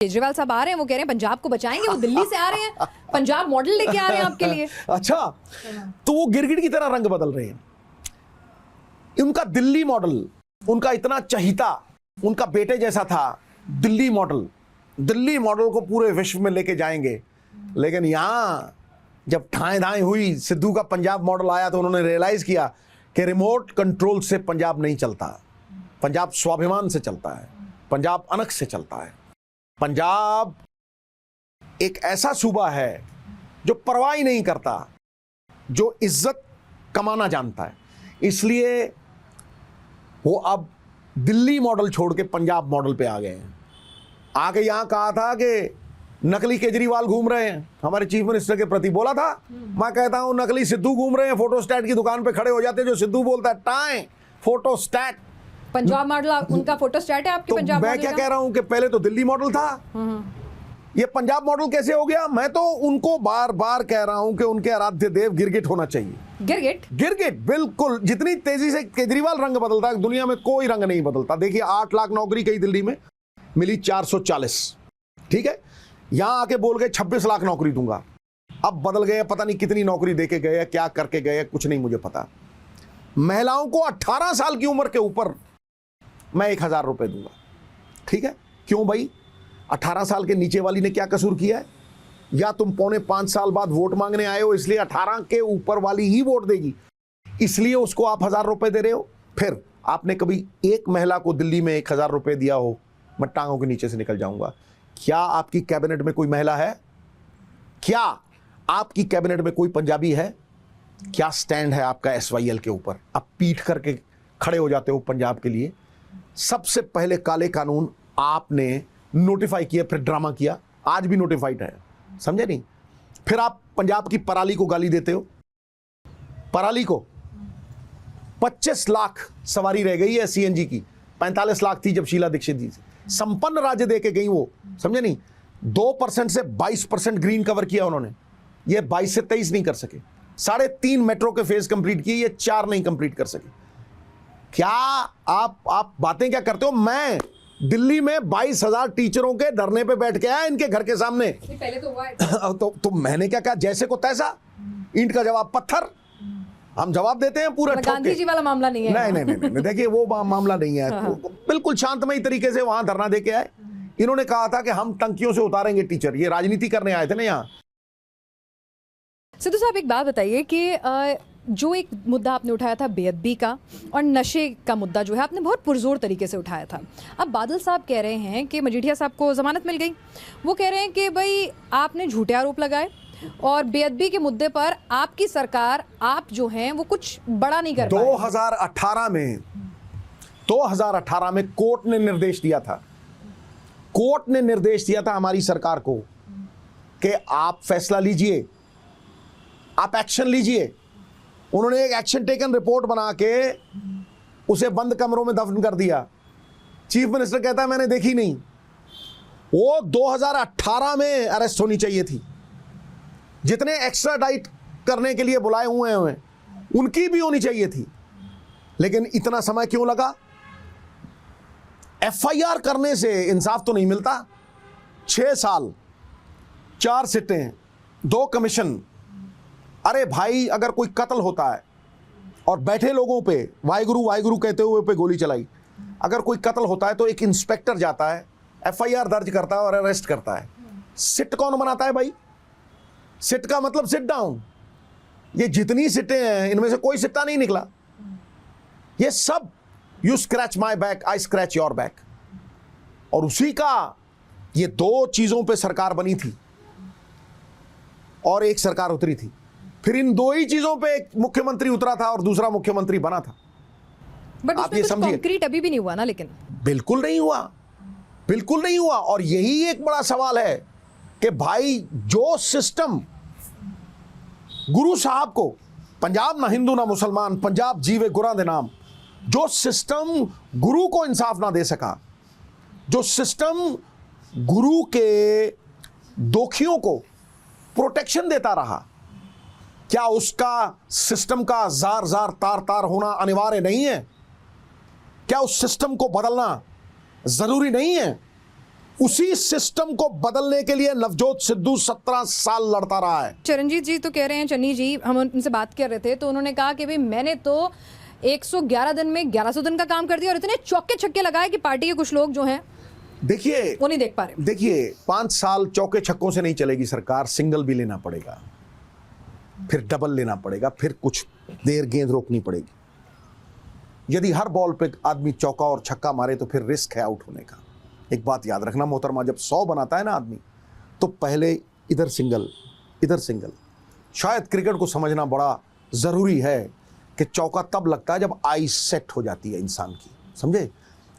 केजरीवाल साहब आ रहे हैं, वो कह रहे हैं पंजाब को बचाएंगे, वो दिल्ली से आ रहे हैं, पंजाब मॉडल लेके आ रहे हैं आपके लिए। अच्छा, तो वो गिरगिट की तरह रंग बदल रहे हैं। उनका दिल्ली मॉडल, उनका इतना चहीता, उनका बेटे जैसा था दिल्ली मॉडल को पूरे विश्व में लेके जाएंगे। लेकिन यहां जब ठाएं दाएं हुई, सिद्धू का पंजाब मॉडल आया, तो उन्होंने रियलाइज किया कि रिमोट कंट्रोल से पंजाब नहीं चलता, पंजाब स्वाभिमान से चलता है, पंजाब अनख से चलता है। पंजाब एक ऐसा सूबा है जो परवाह ही नहीं करता, जो इज्जत कमाना जानता है। इसलिए वो अब दिल्ली मॉडल छोड़ के पंजाब मॉडल पे आ गए हैं। आके यहां कहा था कि नकली केजरीवाल घूम रहे हैं, हमारे चीफ मिनिस्टर के प्रति बोला था। मैं कहता हूं नकली सिद्धू घूम रहे हैं, फोटोस्टैट की दुकान पे खड़े हो जाते हैं, जो सिद्धू बोलता है टाएं फोटोस्टैट। पंजाब मॉडल उनका फोटोस्टैट है आपके तो पंजाब मैं मॉडल क्या का? कह रहा हूं कि पहले तो दिल्ली मॉडल था, ये पंजाब मॉडल कैसे हो गया? मैं तो उनको बार बार कह रहा हूं कि उनके आराध्य देव गिरगिट होना चाहिए। गिरगिट बिल्कुल। जितनी तेजी से केजरीवाल रंग बदलता है, दुनिया में कोई रंग नहीं बदलता। देखिए 8 लाख नौकरी कही दिल्ली में, मिली 440, ठीक है। यहां आके बोल गए 26 लाख नौकरी दूंगा, अब बदल गए, पता नहीं कितनी नौकरी देके गए, क्या करके गए, कुछ नहीं मुझे पता। महिलाओं को 18 साल की उम्र के ऊपर मैं 1000 रुपए दूंगा, ठीक है। क्यों भाई? 18 साल के नीचे वाली ने क्या कसूर किया है? या तुम 4.5 साल बाद वोट मांगने आए हो, इसलिए 18 के ऊपर वाली ही वोट देगी, इसलिए उसको आप 1000 रुपए दे रहे हो? फिर आपने कभी एक महिला को दिल्ली में 1000 रुपए दिया हो, मैं टांगों के नीचे से निकल जाऊंगा। क्या आपकी कैबिनेट में कोई महिला है? क्या आपकी कैबिनेट में कोई पंजाबी है? क्या स्टैंड है आपका SYL के ऊपर? आप पीठ करके खड़े हो जाते हो पंजाब के लिए। सबसे पहले काले कानून आपने नोटिफाई किया, फिर ड्रामा किया, आज भी नोटिफाइड है, समझे नहीं? फिर आप पंजाब की पराली को गाली देते हो। पराली को 25 लाख सवारी रह गई है CNG की, 45 लाख थी जब शीला दीक्षित जी संपन्न राज्य दे के गई वो, समझे नहीं? 2% से 22% ग्रीन कवर किया उन्होंने, ये 22 से 23 नहीं कर सके। 3.5 मेट्रो के फेज कंप्लीट किए, ये 4 नहीं कंप्लीट कर सके। क्या आप बातें क्या करते हो? मैं दिल्ली में 22,000 टीचरों के धरने पे बैठ के आया इनके घर के सामने। पहले तो हुआ है। तो मैंने क्या कहा? जैसे को तैसा, ईंट का जवाब पत्थर। हम जवाब देते हैं पूरा। गांधी जी वाला मामला नहीं है। नहीं, देखिए वो मामला नहीं है। बिल्कुल शांतमयी तरीके से वहां धरना देके आए। इन्होंने कहा था कि हम टंकियों से उतारेंगे टीचर। ये राजनीति करने आए थे ना यहाँ। सिद्धू साहब एक बात बताइए कि जो एक मुद्दा आपने उठाया था बेअदबी का और नशे का मुद्दा जो है आपने बहुत पुरजोर तरीके से उठाया था। अब बादल साहब कह रहे हैं कि मजीठिया साहब को जमानत मिल गई। वो कह रहे हैं कि भाई आपने झूठे आरोप लगाए और बेअदबी के मुद्दे पर आपकी सरकार, आप जो हैं वो कुछ बड़ा नहीं कर पाए। 2018 में कोर्ट ने निर्देश दिया था, हमारी सरकार को कि आप फैसला लीजिए, आप एक्शन लीजिए। उन्होंने एक एक्शन टेकन रिपोर्ट बना के उसे बंद कमरों में दफन कर दिया। चीफ मिनिस्टर कहता है मैंने देखी नहीं। वो 2018 में अरेस्ट होनी चाहिए थी। जितने एक्स्ट्राडाइट करने के लिए बुलाए हुए हैं उनकी भी होनी चाहिए थी, लेकिन इतना समय क्यों लगा? FIR करने से इंसाफ तो नहीं मिलता। 6 साल, 4 सिटें, 2 कमीशन। अरे भाई, अगर कोई कत्ल होता है और बैठे लोगों पे वाहिगुरु वाहिगुरु कहते हुए पे गोली चलाई, अगर कोई कत्ल होता है तो एक इंस्पेक्टर जाता है, FIR दर्ज करता है और अरेस्ट करता है। सिट कौन बनाता है भाई? सिट का मतलब सिट डाउन। ये जितनी सिटें हैं इनमें से कोई सिट्टा नहीं निकला। ये सब you scratch my back, I scratch your back. और उसी का ये 2 चीजों पे सरकार बनी थी और एक सरकार उतरी थी। फिर इन 2 ही चीजों पे एक मुख्यमंत्री उतरा था और दूसरा मुख्यमंत्री बना था। बट आप ये समझिए, कंक्रीट अभी भी नहीं हुआ ना। लेकिन बिल्कुल नहीं हुआ, बिल्कुल नहीं हुआ। और यही एक बड़ा सवाल है कि भाई जो सिस्टम गुरु साहब को, पंजाब ना हिंदू ना मुसलमान, पंजाब जीवे गुरां दे नाम, जो सिस्टम गुरु को इंसाफ ना दे सका, जो सिस्टम गुरु के दोषियों को प्रोटेक्शन देता रहा, क्या उसका सिस्टम का जार जार तार तार होना अनिवार्य नहीं है? क्या उस सिस्टम को बदलना जरूरी नहीं है? उसी सिस्टम को बदलने के लिए नवजोत सिद्धू 17 साल लड़ता रहा है। चरणजीत जी तो कह रहे हैं, चन्नी जी, हम उनसे बात कर रहे थे तो उन्होंने कहा कि भाई मैंने तो 111 दिन में 1100 दिन का काम कर दिया और इतने चौके छक्के लगाए कि पार्टी के कुछ लोग जो हैं देखिए वो नहीं देख पा रहे। देखिए 5 साल चौके छक्कों से नहीं चलेगी सरकार, सिंगल भी लेना पड़ेगा, फिर डबल लेना पड़ेगा, फिर कुछ देर गेंद रोकनी पड़ेगी। यदि हर बॉल पे आदमी चौका और छक्का मारे तो फिर रिस्क है आउट होने का। एक बात याद रखना मोहतरमा, जब 100 बनाता है ना आदमी तो पहले इधर सिंगल इधर सिंगल। शायद क्रिकेट को समझना बड़ा ज़रूरी है कि चौका तब लगता है जब आई सेट हो जाती है इंसान की, समझे।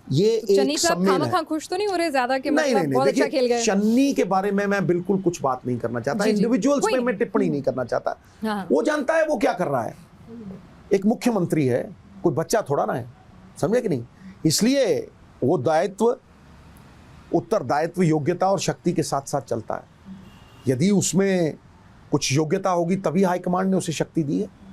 ये एक सम्मेलन है। खुश तो नहीं हो रहे ज्यादा कि नहीं, मतलब बहुत अच्छा खेल गए। चन्नी के बारे में मैं बिल्कुल कुछ बात नहीं करना चाहता, इंडिविजुअल्स पे मैं टिप्पणी नहीं करना चाहता। हाँ। वो जानता है वो क्या कर रहा है, एक मुख्यमंत्री है, कोई बच्चा थोड़ा ना है, समझे कि नहीं। इसलिए वो दायित्व, उत्तरदायित्व, योग्यता और शक्ति के साथ साथ चलता है। यदि उसमें कुछ योग्यता होगी तभी हाईकमांड ने उसे शक्ति दी है।